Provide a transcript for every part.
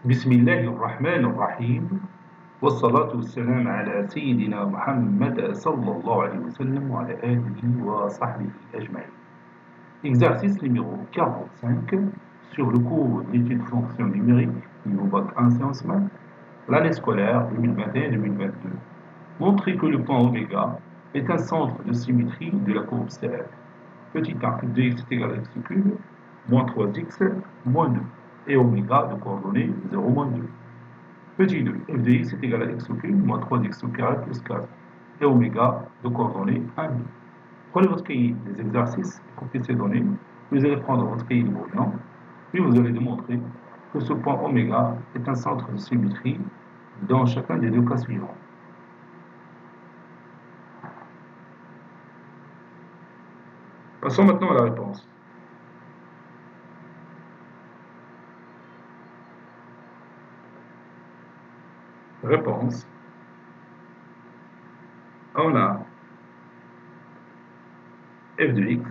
بسم الله الرحمن الرحيم والصلاة والسلام على سيدنا Muhammad sallallahu alayhi wa sallam wa ala alihi wa sahbihi ajma'in. Exercice numéro 45 sur le cours d'études fonctions numériques niveau bac 1 sciences maths, l'année scolaire 2021-2022. Montrer que le point oméga est un centre de symétrie de la courbe CF. Petit 1, f de x est égal à x cube, moins 3x, moins 2, et oméga de coordonnées 0, moins 2. Petit 2, f de x est égal à x au cube, moins 3x au carré plus 4, et oméga de coordonnées 1, 2. Prenez votre cahier des exercices, copiez ces données, vous allez prendre votre cahier de brouillon, puis vous allez démontrer que ce point oméga est un centre de symétrie dans chacun des deux cas suivants. Passons maintenant à la réponse. Réponse. On a f de x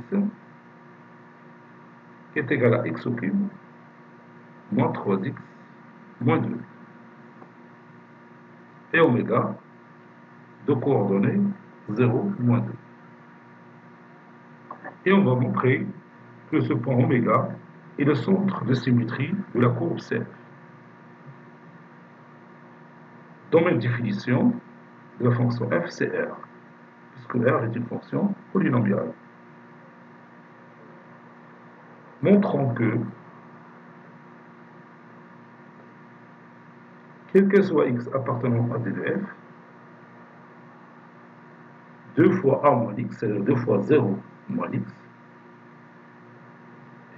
qui est égal à x au cube moins 3x moins 2 et oméga de coordonnées 0, moins 2. Et on va montrer que ce point oméga est le centre de symétrie de la courbe CF. Dans ma définition de la fonction f, c'est R, puisque R est une fonction polynomiale. Montrons que, quel que soit x appartenant à d de f, 2 fois a moins x, c'est-à-dire 2 fois 0 moins x,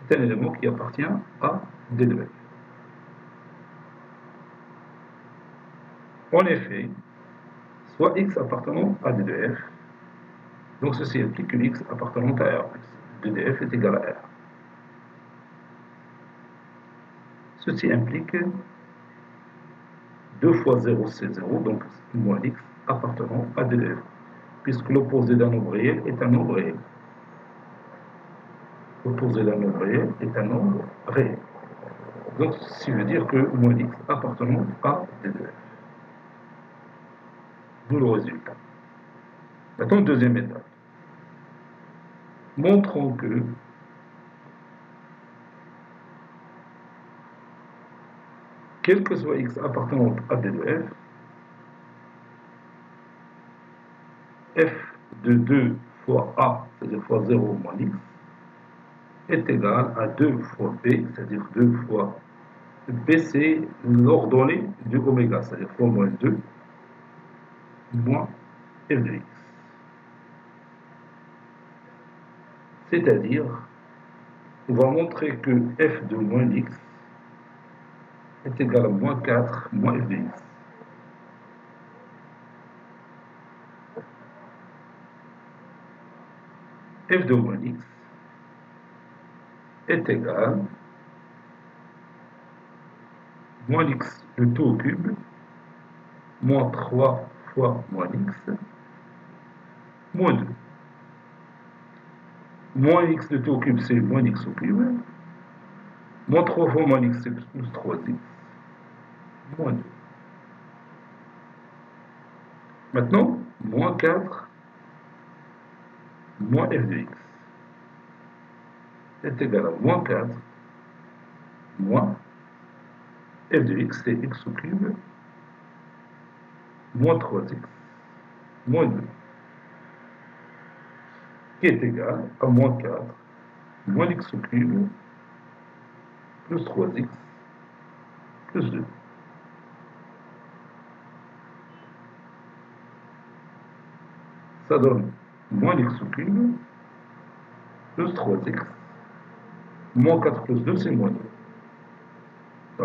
est un élément qui appartient à d de f. En effet, soit x appartenant à d de f, donc ceci implique que x appartenant à R, d de f est égal à R. Ceci implique 2 fois 0 c'est 0, donc moins x appartenant à d de f, puisque l'opposé d'un nombre réel est un nombre réel. L'opposé d'un nombre réel est un nombre réel. Donc ceci veut dire que moins x appartenant à d de f. D'où le résultat. Maintenant, deuxième étape. Montrons que quel que soit x appartenant à d de f de 2 fois a, c'est-à-dire fois 0 moins x, est égal à 2 fois b, c'est-à-dire 2 fois b, c'est l'ordonnée de oméga, c'est-à-dire fois moins 2, moins f de x. C'est-à-dire, on va montrer que f de moins x est égal à moins 4 moins f de x. F de moins x est égal moins x de tout au cube moins 3 fois moins x moins 2. Moins x de tout au cube, c'est moins x au cube. Moins 3 fois moins x, c'est plus 3x. Moins 2. Maintenant, moins 4 moins f de x est égal à moins 4 moins f de x, c'est x au cube moins 3x moins 2, qui est égal à moins 4 moins x au cube plus 3x plus 2. Ça donne moins x au cube plus 3x moins 4 plus 2, c'est moins 2.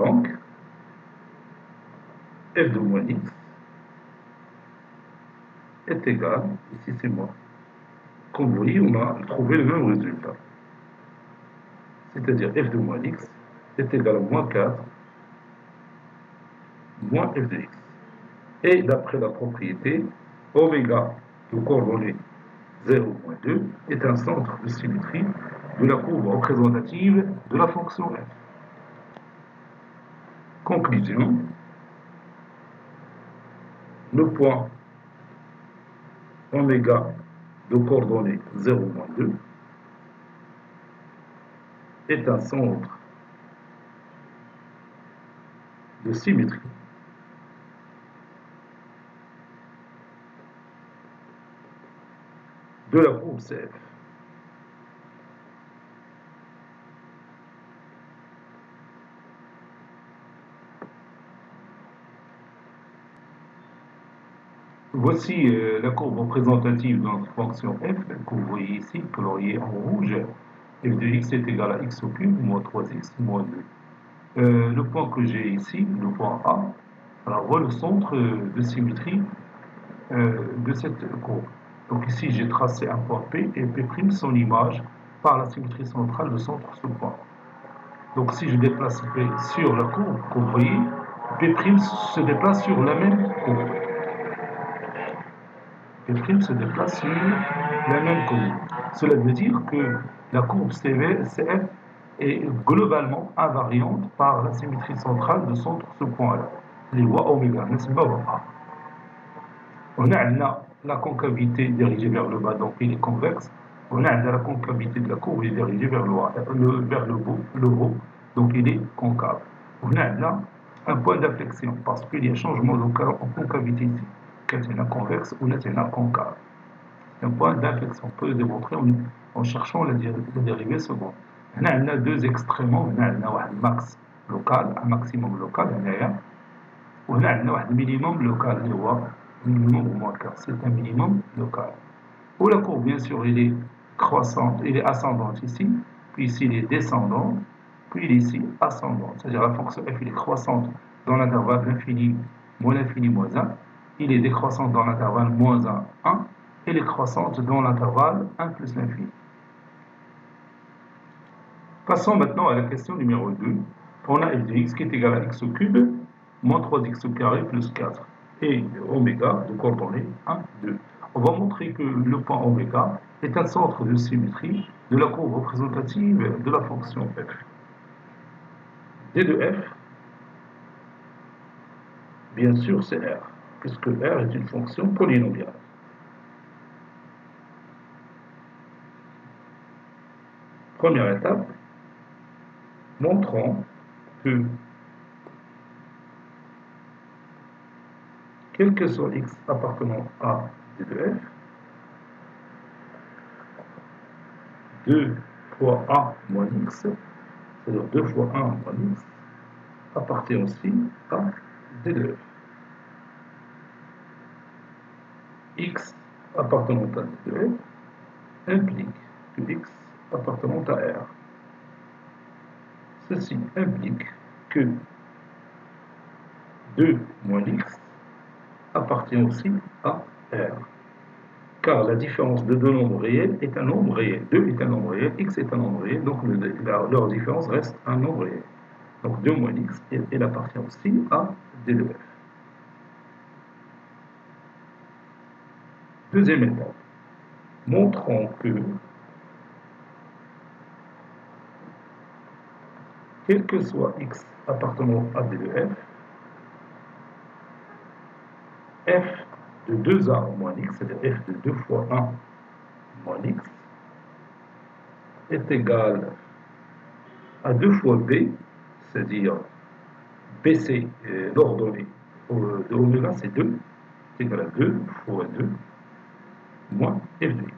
Donc, f de moins x est égal, ici c'est moins. Comme vous voyez, on a trouvé le même résultat. C'est-à-dire f de moins x est égal à moins 4 moins f de x. Et d'après la propriété, oméga de coordonnées 0, moins 2 est un centre de symétrie de la courbe représentative de la fonction f. Conclusion, le point oméga de coordonnées 0,2 est un centre de symétrie de la courbe CF. Voici la courbe représentative de notre fonction f, que vous voyez ici, coloriée en rouge. F de x est égal à x au cube, moins 3x, moins 2. Le point que j'ai ici, le point A, alors voit le centre de symétrie de cette courbe. Donc ici, j'ai tracé un point P, et P' son image par la symétrie centrale de centre ce point. Donc si je déplace P sur la courbe, comme vous voyez, P' se déplace sur la même courbe. P' se déplace sur la même courbe. Cela veut dire que la courbe CF est globalement invariante par la symétrie centrale de centre ce point-là. Les lois oméga, n'est-ce pas? On a la concavité dirigée vers le bas, donc il est convexe. On a la concavité de la courbe est dirigée vers le haut, donc il est concave. On a là un point d'inflexion parce qu'il y a changement de concavité ici. Quand c'est convexe ou là c'est concave. C'est un point d'inflexion. On peut le démontrer en cherchant la dérivée seconde. On a deux extréments. On a un max local, un maximum local. On a un minimum local. Minimum au moins car c'est un minimum local. Pour la courbe, bien sûr, il est croissante, il est ascendante ici, puis ici il est descendant, puis il est ici ascendante. C'est-à-dire la fonction f il est croissante dans l'intervalle l'infini, moins 1, il est décroissante dans l'intervalle moins 1, 1, et il est croissante dans l'intervalle 1 plus l'infini. Passons maintenant à la question numéro 2. On a f de x qui est égal à x au cube, moins 3x au carré plus 4. Et oméga de coordonnées 1, 2. On va montrer que le point oméga est un centre de symétrie de la courbe représentative de la fonction f. D de f, bien sûr, c'est R, puisque R est une fonction polynomiale. Première étape, montrons que quel que soit x appartenant à D de f, 2 fois a moins x, c'est-à-dire 2 fois 1 moins x, appartient aussi à D de f. X appartenant à D de f implique que x appartenant à R. Ceci implique que 2 moins x appartient aussi à R. Car la différence de deux nombres réels est un nombre réel. 2 est un nombre réel, x est un nombre réel, donc leur différence reste un nombre réel. Donc 2 moins x, elle appartient aussi à D de f. Deuxième étape. Montrons que quel que soit x appartenant à D de f, f de 2a moins x, c'est-à-dire f de 2 fois 1 moins x, est égal à 2 fois b, c'est-à-dire b c'est l'ordonnée de oméga, c'est 2, c'est égal à 2 fois 2 moins f de x.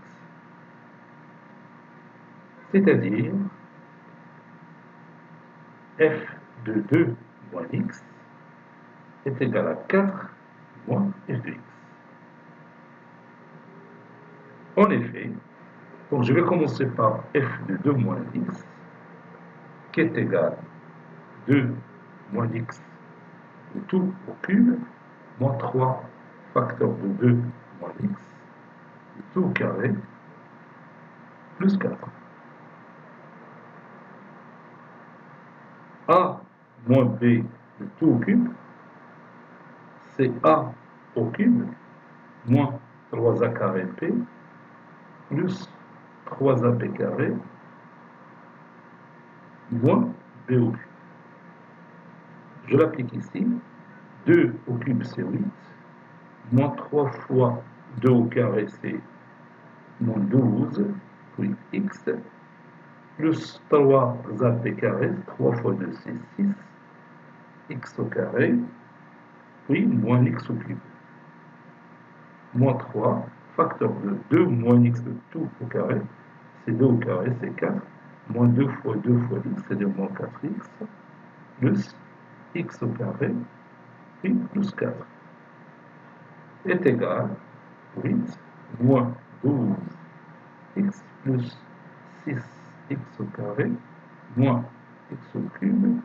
C'est-à-dire f de 2 moins x est égal à 4 moins f de x. En effet, donc je vais commencer par f de 2 moins x, qui est égal à 2 moins x de tout au cube, moins 3 facteur de 2 moins x, de tout au carré, plus 4. A moins b de tout au cube, c'est a au cube, moins 3a carré p, plus 3ab carré, moins b au cube. Je l'applique ici. 2 au cube, c'est 8. Moins 3 fois 2 au carré, c'est moins 12, puis x, plus 3 p carré, 3 fois 2, c'est 6, x au carré, puis moins x au cube. Moins 3, facteur de 2, moins x de tout au carré, c'est 2 au carré, c'est 4, moins 2 fois x, c'est-à-dire moins 4x, plus x au carré, puis plus 4, est égal à 8, moins 12x plus 6x au carré, moins x au cube,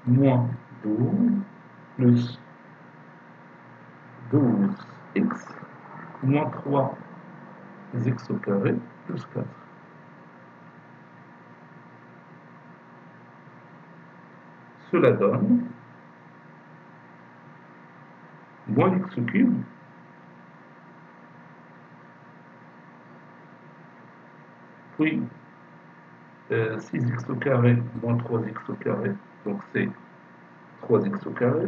moins 12 plus 12x, moins 3x au carré, plus 4. Cela donne moins x au cube, puis 6x au carré moins 3x au carré, donc c'est 3x au carré,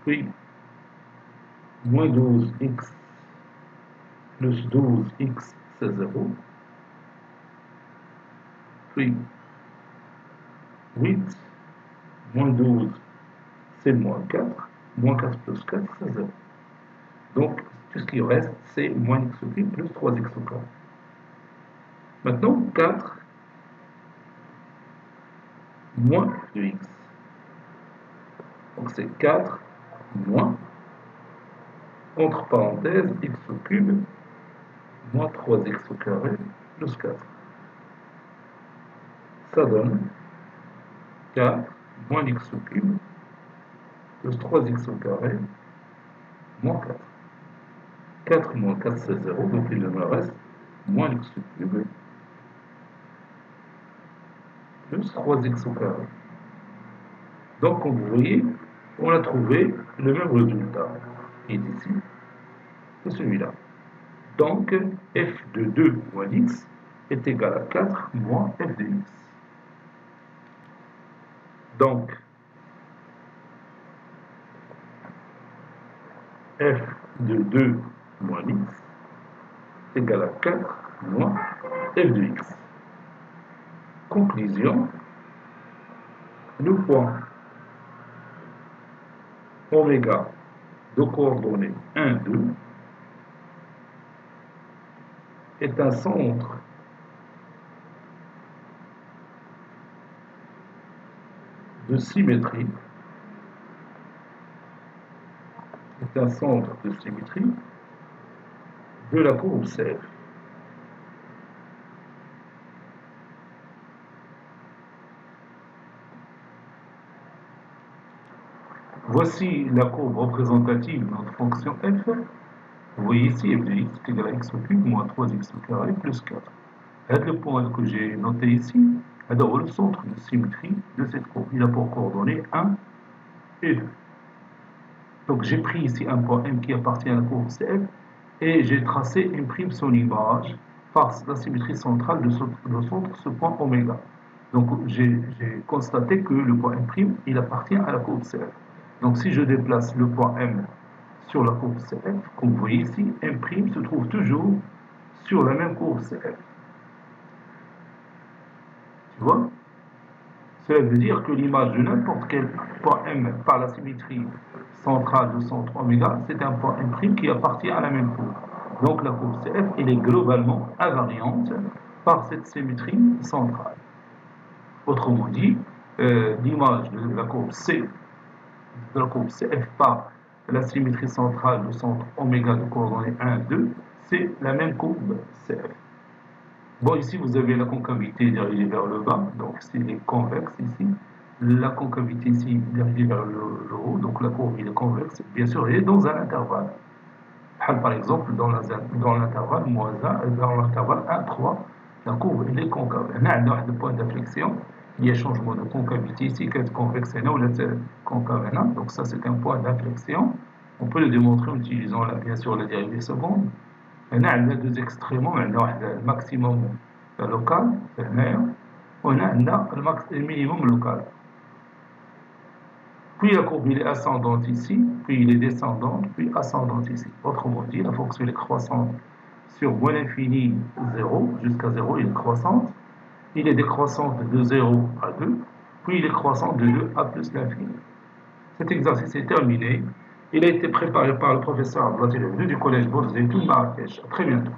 puis moins 12x plus 12x, c'est 0, puis 8 moins 12, c'est moins 4, moins 4 plus 4, c'est 0. Donc, tout ce qui reste, c'est moins x au cube plus 3x au carré. Maintenant, 4 moins f de x. Donc, c'est 4 moins, entre parenthèses, x au cube moins 3x au carré plus 4. Ça donne 4 moins x au cube plus 3x au carré moins 4. 4 moins 4, c'est 0, donc il me reste moins x au cube plus 3x au carré. Donc, comme vous voyez, on a trouvé le même résultat qui est ici que celui-là. Donc, f de 2 moins x est égal à 4 moins f de x. Donc, f de 2 moins x est égal à 4 moins f de x. Conclusion, le point oméga de coordonnées 1, 2 est un centre de symétrie, de la courbe CF. Voici la courbe représentative de notre fonction f. Vous voyez ici f de x est égal à x au cube moins 3x au carré plus 4. Le point que j'ai noté ici est le centre de symétrie de cette courbe. Il a pour coordonnées 1 et 2. Donc j'ai pris ici un point M qui appartient à la courbe CF et j'ai tracé M' son image par la symétrie centrale de ce point oméga. Donc j'ai constaté que le point M' il appartient à la courbe CF. Donc si je déplace le point M sur la courbe CF, comme vous voyez ici, M' se trouve toujours sur la même courbe CF. Tu vois? Cela veut dire que l'image de n'importe quel point M par la symétrie centrale de centre oméga, c'est un point M' qui appartient à la même courbe. Donc la courbe CF, elle est globalement invariante par cette symétrie centrale. Autrement dit, l'image de la courbe CF par la symétrie centrale de centre oméga de coordonnées 1, 2, c'est la même courbe CF. Bon, ici, vous avez la concavité dirigée vers le bas, donc s'il est convexe ici. La concavité ici dirigée vers le haut, donc la courbe est convexe. Bien sûr, elle est dans un intervalle. Par exemple, dans l'intervalle dans l'intervalle 1, 3, la courbe elle est concave. On a un point d'inflexion, il y a changement de concavité ici, qui est convexe ou concave. Donc ça, c'est un point d'inflexion. On peut le démontrer en utilisant bien sûr la dérivée seconde. On a deux extréments, on a le maximum local, هنا عندنا المينيموم لوكال. Puis la courbe il est ascendante ici, puis il est descendante, puis ascendante ici. Autrement dit, la fonction est croissante sur moins l'infini 0 jusqu'à 0, il est croissante. Il est décroissante de 0 à 2, puis il est croissante de 2 à plus l'infini. Cet exercice est terminé. Il a été préparé par le professeur Abdelaziz du collège Bourzeitoun Marrakech. À très bientôt.